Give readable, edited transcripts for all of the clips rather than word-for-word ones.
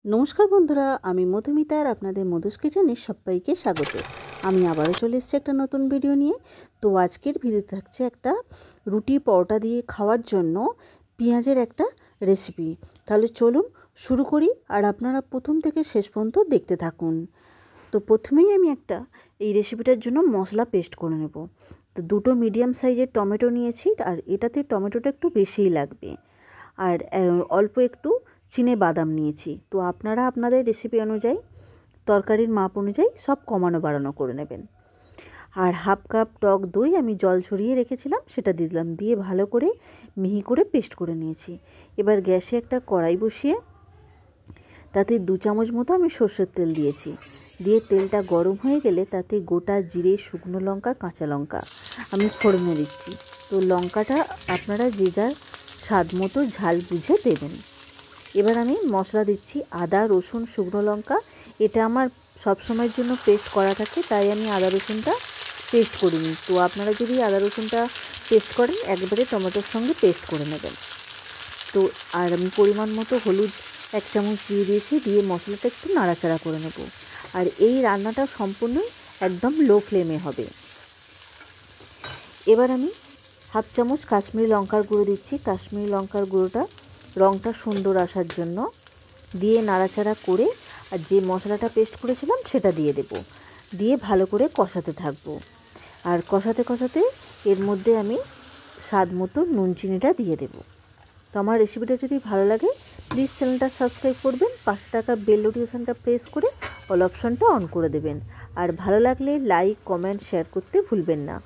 নমস্কার বন্ধুরা, আমি মধুমিতা আর আপনাদের মধুস কিচেনে সবাইকে স্বাগত। আমি আবারও চলে এসেছি একটা নতুন ভিডিও নিয়ে। তো আজকের ভিডিও থাকছে একটা রুটি পরোটা দিয়ে খাওয়ার জন্য পেঁয়াজের একটা রেসিপি। তাহলে চলুন শুরু করি, আর আপনারা প্রথম থেকে শেষ পর্যন্ত দেখতে থাকুন। তো প্রথমেই আমি এই রেসিপিটার জন্য মশলা পেস্ট করে নেব। তো দুটো মিডিয়াম সাইজের টমেটো নিয়েছি, আর এটাতে টমেটোটা একটু বেশিই লাগবে। আর অল্প একটু চিনে বাদাম নিয়েছি। তো আপনারা আপনাদের রেসিপি অনুযায়ী, তরকারির মাপ অনুযায়ী সব কমানো বাড়ানো করে নেবেন। আর হাফ কাপ টক দই আমি জল ছড়িয়ে রেখেছিলাম, সেটা দিয়ে দিলাম। দিয়ে ভালো করে মিহি করে পেস্ট করে নিয়েছি। এবার গ্যাসে একটা কড়াই বসিয়ে তাতে 2 চামচ মতো আমি সর্ষের তেল দিয়েছি। দিয়ে তেলটা গরম হয়ে গেলে তাতে গোটা জিরে, শুকনো লঙ্কা, কাঁচা লঙ্কা আমি ফোড়নে দিচ্ছি। তো লঙ্কাটা আপনারা যে যার স্বাদ মতো ঝাল বুঝে দেবেন। এবার আমি মশলা দিচ্ছি আদা, রসুন, শুকনো লঙ্কা। এটা আমার সব সময়ের জন্য পেস্ট করা থাকে, তাই আমি আদা রসুনটা পেস্ট করিনি। তো আপনারা যদি আদা রসুনটা পেস্ট করেন, একবারে টমেটোর সঙ্গে পেস্ট করে নেবেন। তো আর আমি পরিমাণ মতো হলুদ 1 চামচ দিয়ে দিয়েছি। দিয়ে মশলাটা একটু নাড়াচাড়া করে নেব। আর এই রান্নাটা সম্পূর্ণই একদম লো ফ্লেমে হবে। এবার আমি হাফ চামচ কাশ্মীরি লঙ্কার গুঁড়ো দিচ্ছি। কাশ্মীরি লঙ্কার গুঁড়োটা রঙটা সুন্দর আসার জন্য। দিয়ে নাড়াচাড়া করে আর যে মশলাটা পেস্ট করেছিলাম সেটা দিয়ে দেব। দিয়ে ভালো করে কষাতে থাকবো। আর কষাতে কষাতে এর মধ্যে আমি স্বাদ মতো নুন চিনিটা দিয়ে দেব। তো আমার রেসিপিটা যদি ভালো লাগে, প্লিজ চ্যানেলটা সাবস্ক্রাইব করবেন। পাশে থাকা বেল নোটিফিকেশনটা প্রেস করে অল অপশনটা অন করে দেবেন। আর ভালো লাগলে লাইক, কমেন্ট, শেয়ার করতে ভুলবেন না।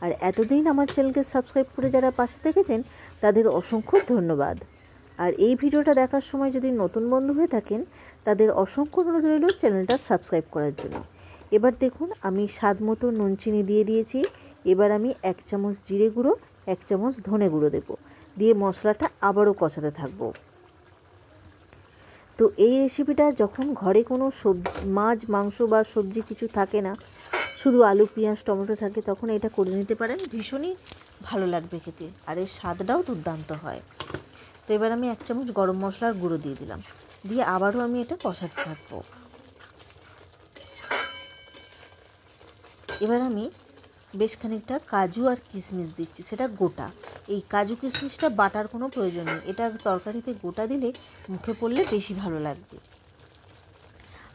আর এতদিন আমার চ্যানেলকে সাবস্ক্রাইব করে যারা পাশে থেকেছেন, তাদের অসংখ্য ধন্যবাদ। আর এই ভিডিওটা দেখার সময় যদি নতুন বন্ধু হয়ে থাকেন, তাদের অসংখ্য অনুরোধ রইল চ্যানেলটা সাবস্ক্রাইব করার জন্য। এবার দেখুন আমি স্বাদ মতো নুন চিনি দিয়ে দিয়েছি। এবার আমি 1 চামচ জিরে গুঁড়ো, 1 চামচ ধনে গুঁড়ো দেবো। দিয়ে মশলাটা আবারও কষাতে থাকবো। তো এই রেসিপিটা যখন ঘরে কোনো মাছ, মাংস বা সবজি কিছু থাকে না, শুধু আলু, পেঁয়াজ, টমেটো থাকে, তখন এটা করে নিতে পারেন। ভীষণই ভালো লাগবে খেতে, আর এর স্বাদটাও দুর্দান্ত হয়। তো এবার আমি 1 চামচ গরম মশলার গুঁড়ো দিয়ে দিলাম। দিয়ে আবারও আমি এটা কষাতে থাকবো। এবার আমি বেশ খানিকটা কাজু আর কিশমিশ দিচ্ছি, সেটা গোটা। এই কাজু কিশমিশটা বাটার কোনো প্রয়োজন নেই, এটা তরকারিতে গোটা দিলে মুখে পড়লে বেশি ভালো লাগবে।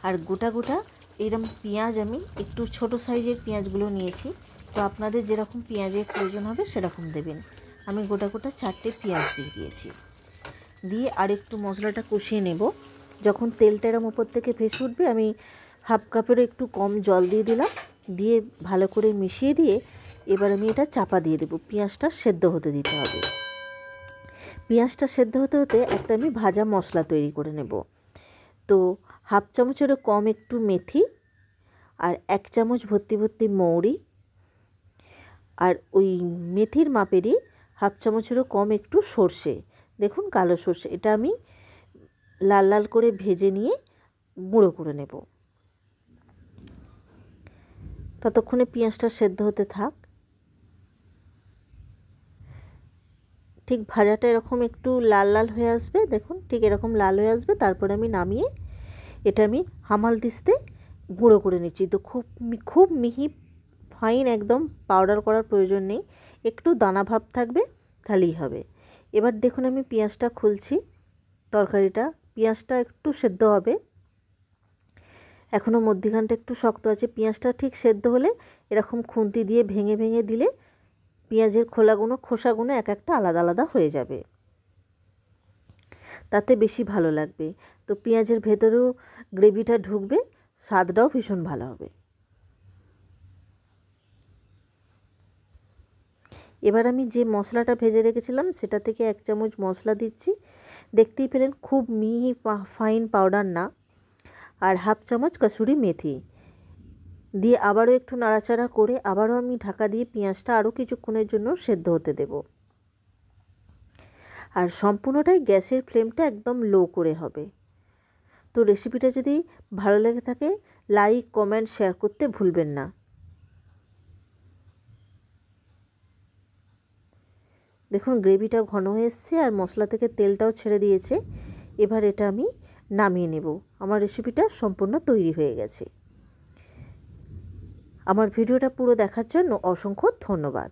আর গোটা গোটা এরকম পেঁয়াজ আমি একটু ছোট সাইজের পেঁয়াজগুলো নিয়েছি। তো আপনাদের যেরকম পেঁয়াজের প্রয়োজন হবে সেরকম দেবেন। আমি গোটা গোটা 4টে পেঁয়াজ দিয়ে দিয়েছি। দিয়ে আর একটু মশলাটা কষিয়ে নেব। যখন তেলটা এরম উপর থেকে ভেসে উঠবে, আমি হাফ কাপেরও একটু কম জল দিয়ে দিলাম। দিয়ে ভালো করে মিশিয়ে দিয়ে এবার আমি এটা চাপা দিয়ে দেবো। পেঁয়াজটা সেদ্ধ হতে দিতে হবে। পেঁয়াজটা সেদ্ধ হতে হতে একটা আমি ভাজা মশলা তৈরি করে নেব। তো হাফ চামচেরও কম একটু মেথি, আর 1 চামচ ভর্তি ভর্তি মৌরি, আর ওই মেথির মাপেরই হাফ চামচেরও কম একটু সর্ষে। দেখুন কালো সর্ষে, এটা আমি লাল লাল করে ভেজে নিয়ে গুঁড়ো করে নেব। ততক্ষণে পেঁয়াজটা সেদ্ধ হতে থাক। ঠিক ভাজাটা এরকম একটু লাল লাল হয়ে আসবে, দেখুন ঠিক এরকম লাল হয়ে আসবে। তারপরে আমি নামিয়ে এটা আমি হামাল দিস্তে গুঁড়ো করে নিচ্ছি। তো খুব মিহি ফাইন একদম পাউডার করার প্রয়োজন নেই, একটু দানা ভাব থাকবে, তাহলেই হবে। এবার দেখুন আমি পেঁয়াজটা খুলছি। তরকারিটা পেঁয়াজটা একটু সেদ্ধ হবে, এখনও মধ্যিখানটা একটু শক্ত আছে। পেঁয়াজটা ঠিক সেদ্ধ হলে এরকম খুন্তি দিয়ে ভেঙে ভেঙে দিলে পেঁয়াজের খোসাগুলো এক একটা আলাদা আলাদা হয়ে যাবে, তাতে বেশি ভালো লাগবে। তো পেঁয়াজের ভেতরেও গ্রেভিটা ঢুকবে, স্বাদটাও ভীষণ ভালো হবে। এবার আমি যে মশলাটা ভেজে রেখেছিলাম সেটা থেকে 1 চামচ মশলা দিচ্ছি। দেখতেই পেলেন খুব মিহি ফাইন পাউডার না। আর হাফ চামচ কসুরি মেথি দিয়ে আবারও একটু নাড়াচাড়া করে আবারও আমি ঢাকা দিয়ে পেঁয়াজটা আরও কিছুক্ষণের জন্য সেদ্ধ হতে দেব। আর সম্পূর্ণটাই গ্যাসের ফ্লেমটা একদম লো করে হবে। তো রেসিপিটা যদি ভালো লেগে থাকে, লাইক, কমেন্ট, শেয়ার করতে ভুলবেন না। দেখুন গ্রেভিটাও ঘন হয়ে এসছে আর মশলা থেকে তেলটাও ছেড়ে দিয়েছে। এবার এটা আমি নামিয়ে নেব। আমার রেসিপিটা সম্পূর্ণ তৈরি হয়ে গেছে। আমার ভিডিওটা পুরো দেখার জন্য অসংখ্য ধন্যবাদ।